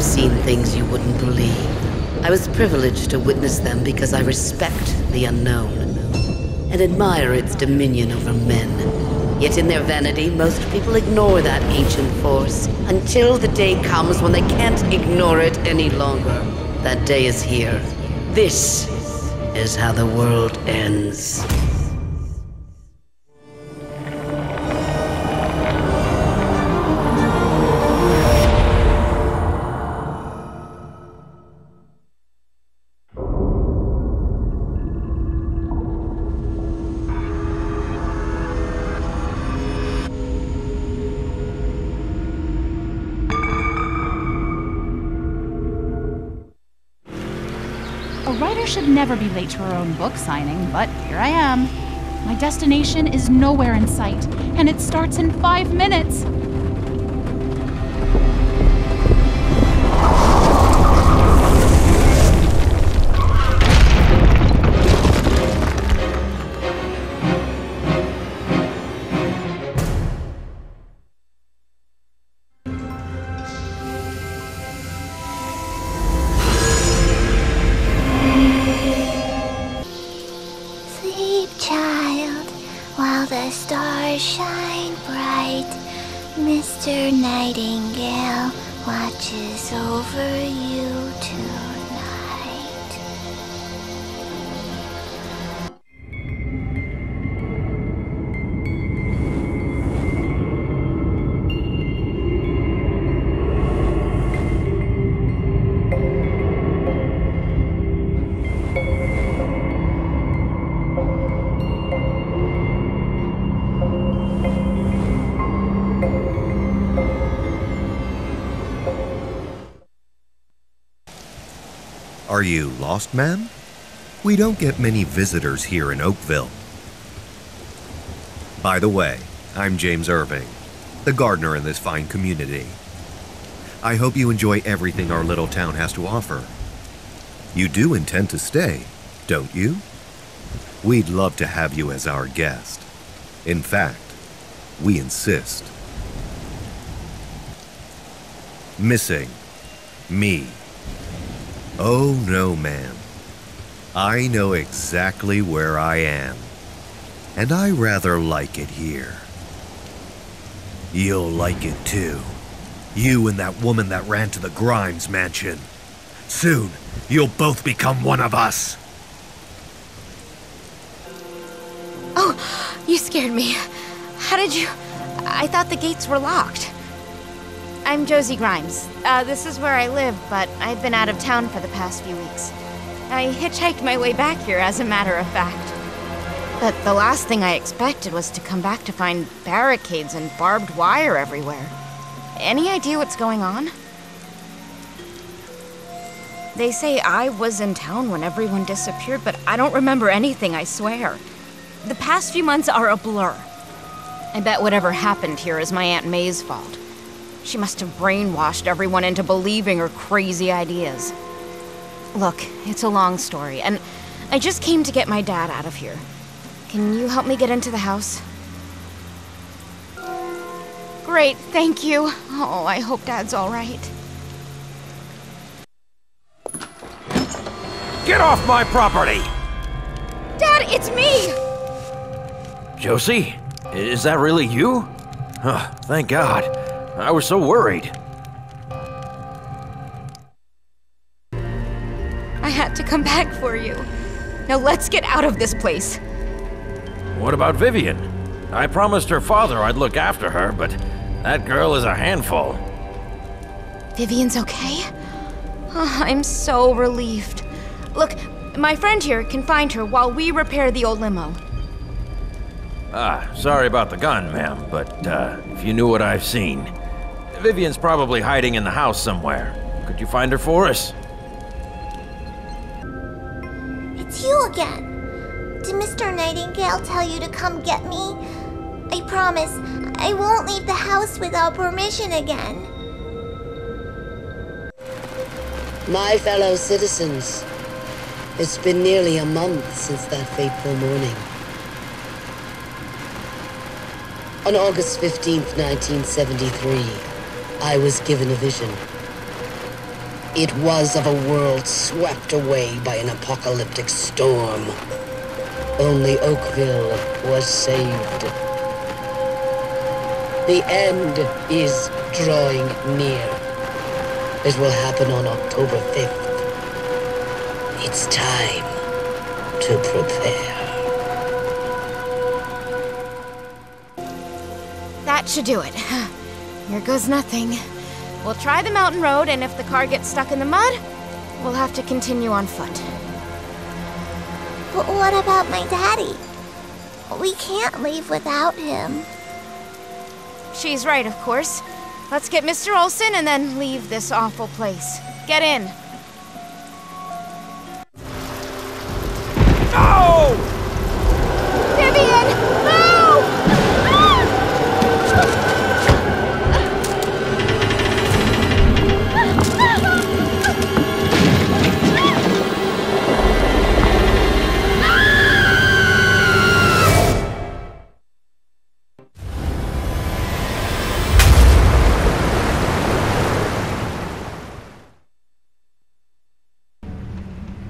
seen things you wouldn't believe. I was privileged to witness them because I respect the unknown and admire its dominion over men. Yet in their vanity, most people ignore that ancient force until the day comes when they can't ignore it any longer. That day is here. This is how the world ends. A writer should never be late to her own book signing, but here I am. My destination is nowhere in sight, and it starts in 5 minutes. The stars shine bright. Mr. Nightingale watches over you tonight. Are you lost, ma'am? We don't get many visitors here in Oakville. By the way, I'm James Irving, the gardener in this fine community. I hope you enjoy everything our little town has to offer. You do intend to stay, don't you? We'd love to have you as our guest. In fact, we insist. Missing me. Oh no, ma'am. I know exactly where I am, and I rather like it here. You'll like it too. You and that woman that ran to the Grimes mansion. Soon, you'll both become one of us. Oh, you scared me. How did you... I thought the gates were locked. I'm Josie Grimes. This is where I live, but I've been out of town for the past few weeks. I hitchhiked my way back here, as a matter of fact. But the last thing I expected was to come back to find barricades and barbed wire everywhere. Any idea what's going on? They say I was in town when everyone disappeared, but I don't remember anything, I swear. The past few months are a blur. I bet whatever happened here is my Aunt May's fault. She must have brainwashed everyone into believing her crazy ideas. Look, it's a long story, and I just came to get my dad out of here. Can you help me get into the house? Great, thank you. Oh, I hope Dad's all right. Get off my property! Dad, it's me! Josie, is that really you? Oh, thank God. I was so worried. I had to come back for you. Now let's get out of this place. What about Vivian? I promised her father I'd look after her, but that girl is a handful. Vivian's okay? Oh, I'm so relieved. Look, my friend here can find her while we repair the old limo. Sorry about the gun, ma'am, but if you knew what I've seen. Vivian's probably hiding in the house somewhere. Could you find her for us? It's you again. Did Mr. Nightingale tell you to come get me? I promise, I won't leave the house without permission again. My fellow citizens, it's been nearly a month since that fateful morning. On August 15th, 1973, I was given a vision. It was of a world swept away by an apocalyptic storm. Only Oakville was saved. The end is drawing near. It will happen on October 5th. It's time to prepare. That should do it. Here goes nothing. We'll try the mountain road, and if the car gets stuck in the mud, we'll have to continue on foot. But what about my daddy? We can't leave without him. She's right, of course. Let's get Mr. Olson and then leave this awful place. Get in. No! Vivian! No!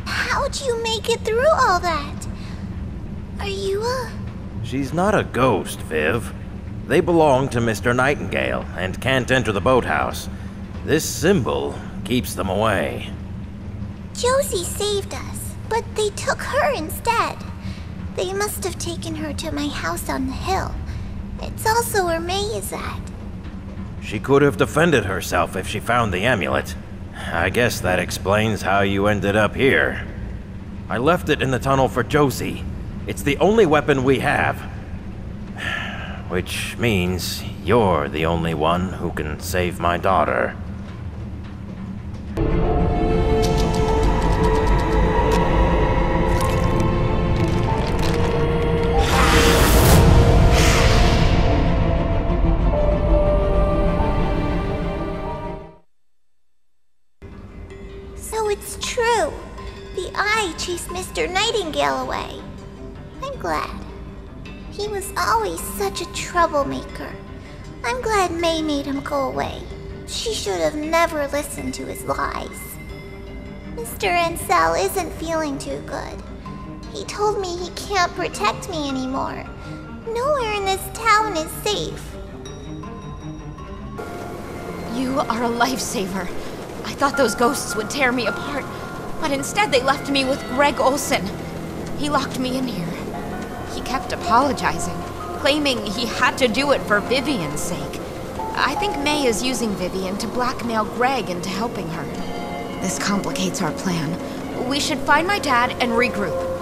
How'd you make it through all that? Are you She's not a ghost, Viv. They belong to Mr. Nightingale and can't enter the boathouse. This symbol keeps them away. Josie saved us, but they took her instead. They must have taken her to my house on the hill. It's also where May is at. She could have defended herself if she found the amulet. I guess that explains how you ended up here. I left it in the tunnel for Josie. It's the only weapon we have. Which means you're the only one who can save my daughter. So it's true. The eye chased Mr. Nightingale away. I'm glad. He was always such a troublemaker. I'm glad May made him go away. She should have never listened to his lies. Mr. Ansel isn't feeling too good. He told me he can't protect me anymore. Nowhere in this town is safe. You are a lifesaver. I thought those ghosts would tear me apart, but instead they left me with Greg Olson. He locked me in here. He kept apologizing, claiming he had to do it for Vivian's sake. I think May is using Vivian to blackmail Greg into helping her. This complicates our plan. We should find my dad and regroup.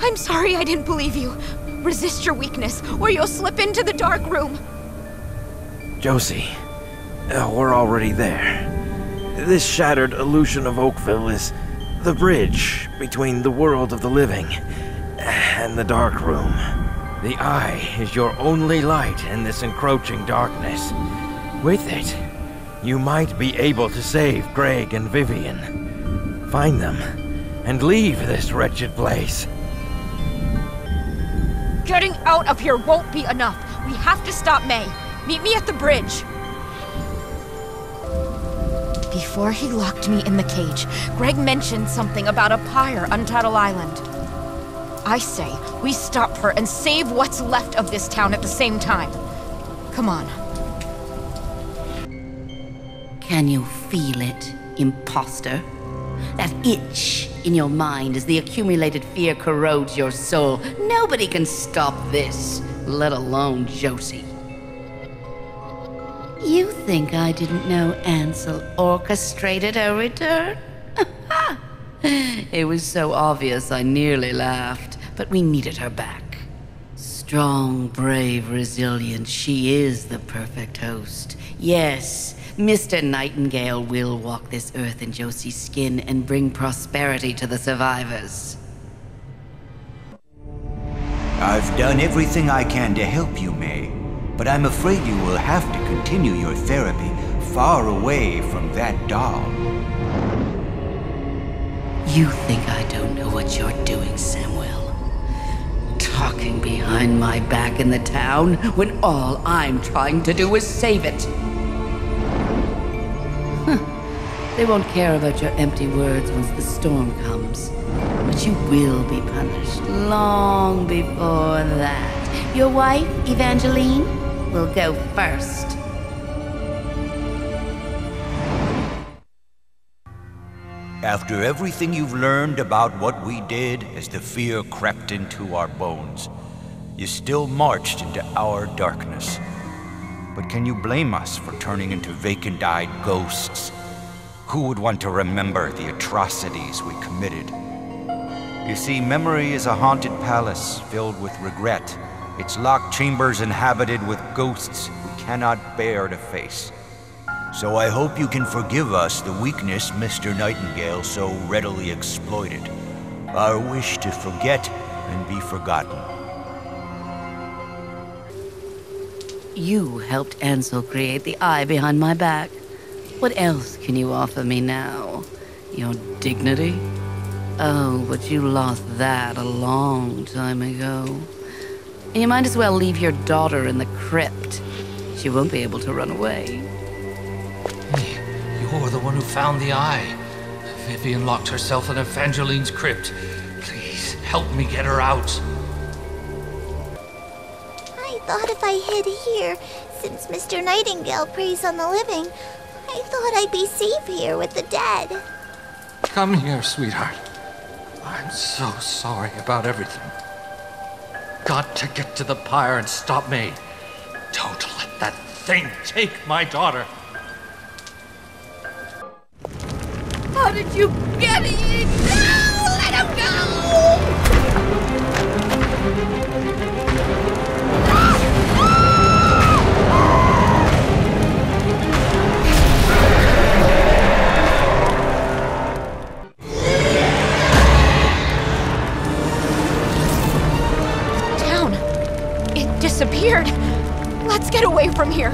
I'm sorry I didn't believe you. Resist your weakness, or you'll slip into the dark room. Josie, we're already there. This shattered illusion of Oakville is the bridge between the world of the living and the dark room. The eye is your only light in this encroaching darkness. With it, you might be able to save Greg and Vivian. Find them, and leave this wretched place. Getting out of here won't be enough. We have to stop May. Meet me at the bridge. Before he locked me in the cage, Greg mentioned something about a pyre on Tuttle Island. I say we stop her and save what's left of this town at the same time. Come on. Can you feel it, imposter? That itch in your mind as the accumulated fear corrodes your soul. Nobody can stop this, let alone Josie. You think I didn't know Ansel orchestrated her return? It was so obvious I nearly laughed, but we needed her back. Strong, brave, resilient, she is the perfect host. Yes, Mr. Nightingale will walk this earth in Josie's skin and bring prosperity to the survivors. I've done everything I can to help you, May, but I'm afraid you will have to continue your therapy far away from that doll. You think I don't know what you're doing, Samuel? Talking behind my back in the town when all I'm trying to do is save it. They won't care about your empty words once the storm comes. But you will be punished long before that. Your wife, Evangeline, will go first. After everything you've learned about what we did as the fear crept into our bones, you still marched into our darkness. But can you blame us for turning into vacant-eyed ghosts? Who would want to remember the atrocities we committed? You see, memory is a haunted palace filled with regret. Its locked chambers inhabited with ghosts we cannot bear to face. So I hope you can forgive us the weakness Mr. Nightingale so readily exploited. Our wish to forget and be forgotten. You helped Ansel create the eye behind my back. What else can you offer me now? Your dignity? Oh, but you lost that a long time ago. And you might as well leave your daughter in the crypt. She won't be able to run away. You're the one who found the eye. Vivian locked herself in Evangeline's crypt. Please, help me get her out. I thought if I hid here, since Mr. Nightingale preys on the living, I thought I'd be safe here with the dead. Come here, sweetheart. I'm so sorry about everything. Got to get to the pyre and stop May. Don't let that thing take my daughter. How did you get it? No! Let him go! Town. It disappeared. Let's get away from here.